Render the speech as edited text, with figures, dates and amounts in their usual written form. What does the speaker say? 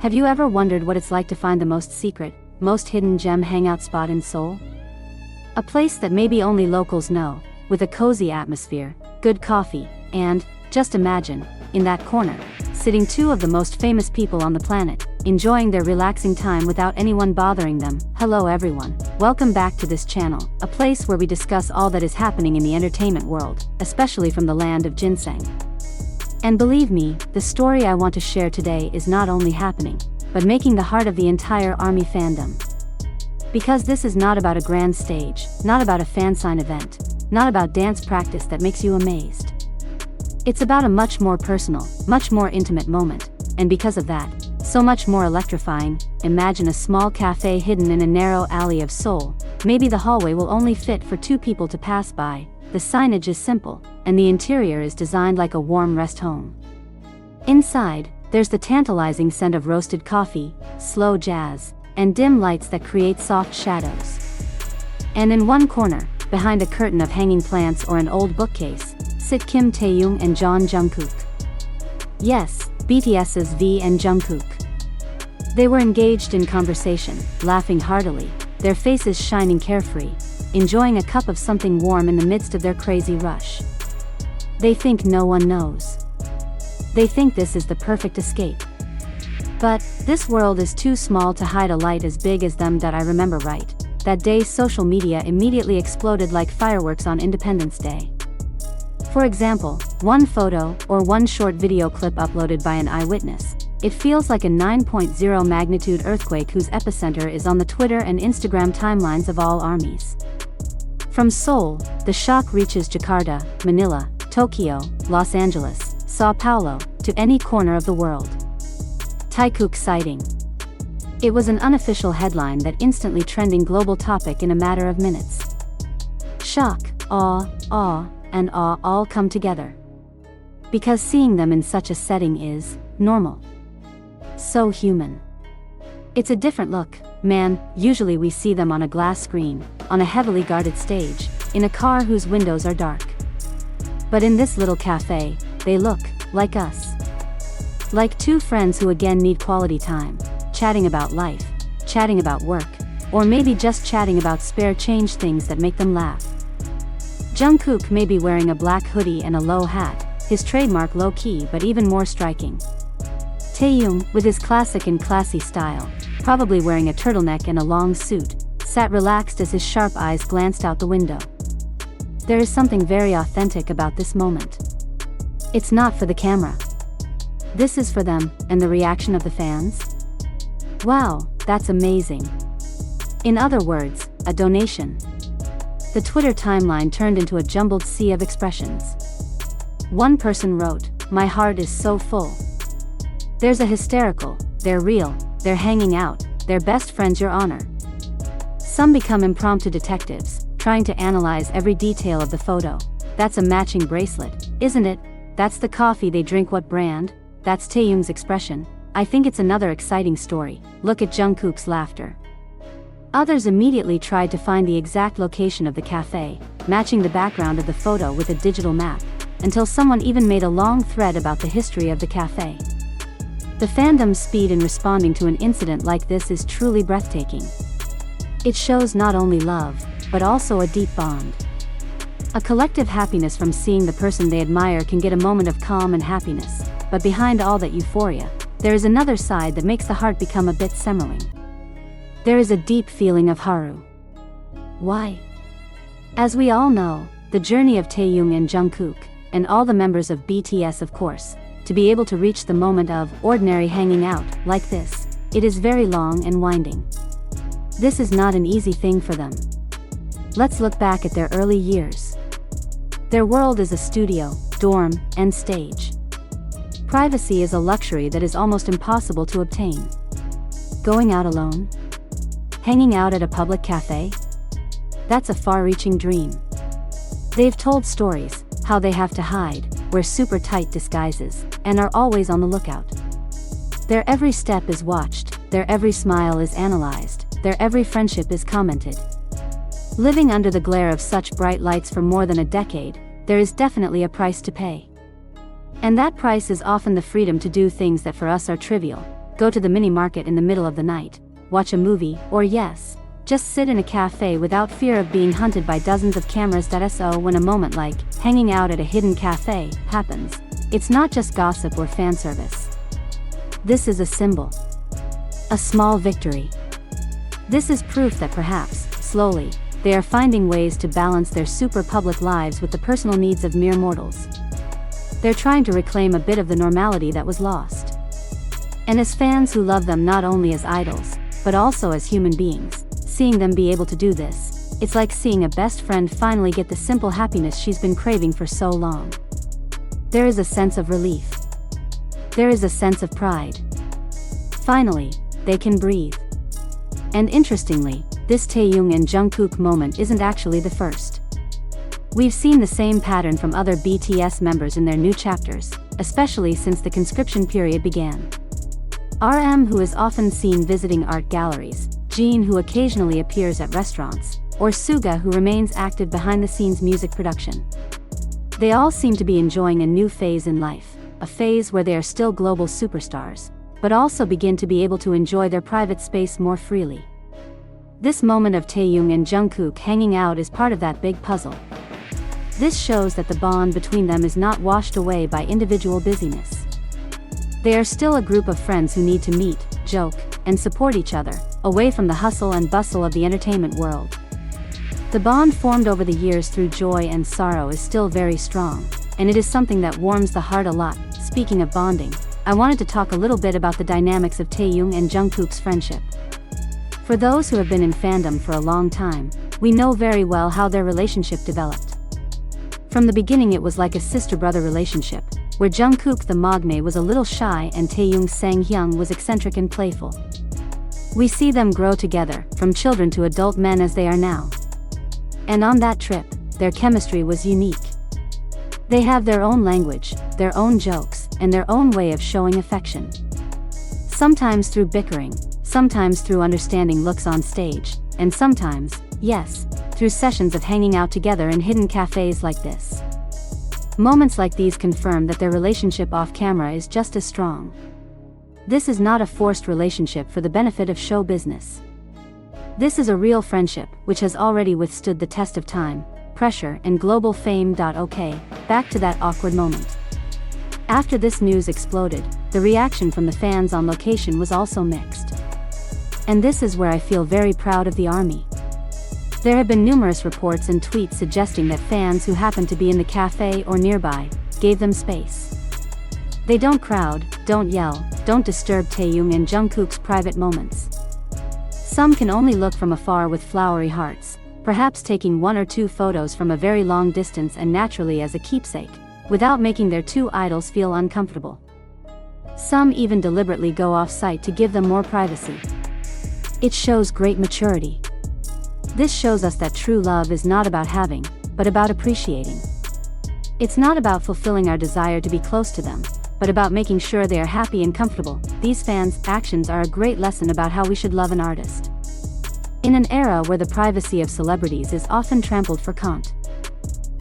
Have you ever wondered what it's like to find the most secret, most hidden gem hangout spot in Seoul? A place that maybe only locals know, with a cozy atmosphere, good coffee, and, just imagine, in that corner, sitting two of the most famous people on the planet, enjoying their relaxing time without anyone bothering them. Hello everyone, welcome back to this channel, a place where we discuss all that is happening in the entertainment world, especially from the land of ginseng. And believe me, the story I want to share today is not only happening, but making the heart of the entire ARMY fandom. Because this is not about a grand stage, not about a fansign event, not about dance practice that makes you amazed. It's about a much more personal, much more intimate moment, and because of that, so much more electrifying. Imagine a small cafe hidden in a narrow alley of Seoul. Maybe the hallway will only fit for two people to pass by. The signage is simple, and the interior is designed like a warm rest home. Inside, there's the tantalizing scent of roasted coffee, slow jazz, and dim lights that create soft shadows. And in one corner, behind a curtain of hanging plants or an old bookcase, sit Taehyung and Jungkook. Yes, BTS's V and Jungkook. They were engaged in conversation, laughing heartily, their faces shining carefree, enjoying a cup of something warm in the midst of their crazy rush. They think no one knows. They think this is the perfect escape. But this world is too small to hide a light as big as them. That I remember right. That day social media immediately exploded like fireworks on Independence Day. For example, one photo or one short video clip uploaded by an eyewitness. It feels like a 9.0 magnitude earthquake whose epicenter is on the Twitter and Instagram timelines of all armies. From Seoul, the shock reaches Jakarta, Manila, Tokyo, Los Angeles, Sao Paulo, to any corner of the world. TAEKOOK sighting. It was an unofficial headline that instantly trending global topic in a matter of minutes. Shock, awe, and awe all come together. Because seeing them in such a setting is normal. So human. It's a different look, man. Usually we see them on a glass screen, on a heavily guarded stage, in a car whose windows are dark. But in this little cafe, they look like us. Like two friends who again need quality time, chatting about life, chatting about work, or maybe just chatting about spare change things that make them laugh. Jungkook may be wearing a black hoodie and a low hat, his trademark low-key but even more striking. Taehyung, with his classic and classy style, probably wearing a turtleneck and a long suit, sat relaxed as his sharp eyes glanced out the window. There is something very authentic about this moment. It's not for the camera. This is for them, and the reaction of the fans? Wow, that's amazing. In other words, a donation. The Twitter timeline turned into a jumbled sea of expressions. One person wrote, "My heart is so full." There's a hysterical, "They're real, they're hanging out, they're best friends, your honor." Some become impromptu detectives, trying to analyze every detail of the photo. That's a matching bracelet, isn't it? That's the coffee they drink, what brand? That's Taehyung's expression. I think it's another exciting story. Look at Jungkook's laughter. Others immediately tried to find the exact location of the cafe, matching the background of the photo with a digital map, until someone even made a long thread about the history of the cafe. The fandom's speed in responding to an incident like this is truly breathtaking. It shows not only love, but also a deep bond. A collective happiness from seeing the person they admire can get a moment of calm and happiness, but behind all that euphoria, there is another side that makes the heart become a bit simmering. There is a deep feeling of haru. Why? As we all know, the journey of Taehyung and Jungkook, and all the members of BTS of course, to be able to reach the moment of ordinary hanging out like this, it is very long and winding. This is not an easy thing for them. Let's look back at their early years. Their world is a studio, dorm, and stage. Privacy is a luxury that is almost impossible to obtain. Going out alone? Hanging out at a public cafe? That's a far-reaching dream. They've told stories, how they have to hide, wear super tight disguises, and are always on the lookout. Their every step is watched, their every smile is analyzed, their every friendship is commented. Living under the glare of such bright lights for more than a decade, there is definitely a price to pay. And that price is often the freedom to do things that for us are trivial. go to the mini market in the middle of the night, watch a movie, or yes, just sit in a cafe without fear of being hunted by dozens of cameras. So when a moment like hanging out at a hidden cafe happens, it's not just gossip or fan service. This is a symbol. A small victory. This is proof that perhaps, slowly, they are finding ways to balance their super public lives with the personal needs of mere mortals. They're trying to reclaim a bit of the normality that was lost. And as fans who love them not only as idols, but also as human beings, seeing them be able to do this, it's like seeing a best friend finally get the simple happiness she's been craving for so long. There is a sense of relief. There is a sense of pride. Finally, they can breathe. And interestingly, this Taehyung and Jungkook moment isn't actually the first. We've seen the same pattern from other BTS members in their new chapters, especially since the conscription period began. RM, who is often seen visiting art galleries, Jin, who occasionally appears at restaurants, or Suga, who remains active behind the scenes music production. They all seem to be enjoying a new phase in life, a phase where they are still global superstars, but also begin to be able to enjoy their private space more freely. This moment of Taehyung and Jungkook hanging out is part of that big puzzle. This shows that the bond between them is not washed away by individual busyness. They are still a group of friends who need to meet, joke, and support each other, away from the hustle and bustle of the entertainment world. The bond formed over the years through joy and sorrow is still very strong, and it is something that warms the heart a lot. Speaking of bonding, I wanted to talk a little bit about the dynamics of Taehyung and Jungkook's friendship. For those who have been in fandom for a long time, we know very well how their relationship developed. From the beginning it was like a sister-brother relationship, where Jungkook the magne was a little shy and Taehyung Sang-hyung was eccentric and playful. We see them grow together, from children to adult men as they are now. And on that trip, their chemistry was unique. They have their own language, their own jokes, and their own way of showing affection. Sometimes through bickering, sometimes through understanding looks on stage, and sometimes, yes, through sessions of hanging out together in hidden cafes like this. Moments like these confirm that their relationship off camera is just as strong. This is not a forced relationship for the benefit of show business. This is a real friendship, which has already withstood the test of time, pressure, and global fame. Okay, back to that awkward moment. After this news exploded, the reaction from the fans on location was also mixed. And this is where I feel very proud of the ARMY. There have been numerous reports and tweets suggesting that fans who happened to be in the cafe or nearby gave them space. They don't crowd, don't yell, don't disturb Taehyung and Jungkook's private moments. Some can only look from afar with flowery hearts, perhaps taking 1 or 2 photos from a very long distance and naturally as a keepsake, without making their two idols feel uncomfortable. Some even deliberately go off-site to give them more privacy. It shows great maturity. This shows us that true love is not about having, but about appreciating. It's not about fulfilling our desire to be close to them, but about making sure they are happy and comfortable. These fans' actions are a great lesson about how we should love an artist. In an era where the privacy of celebrities is often trampled for cant.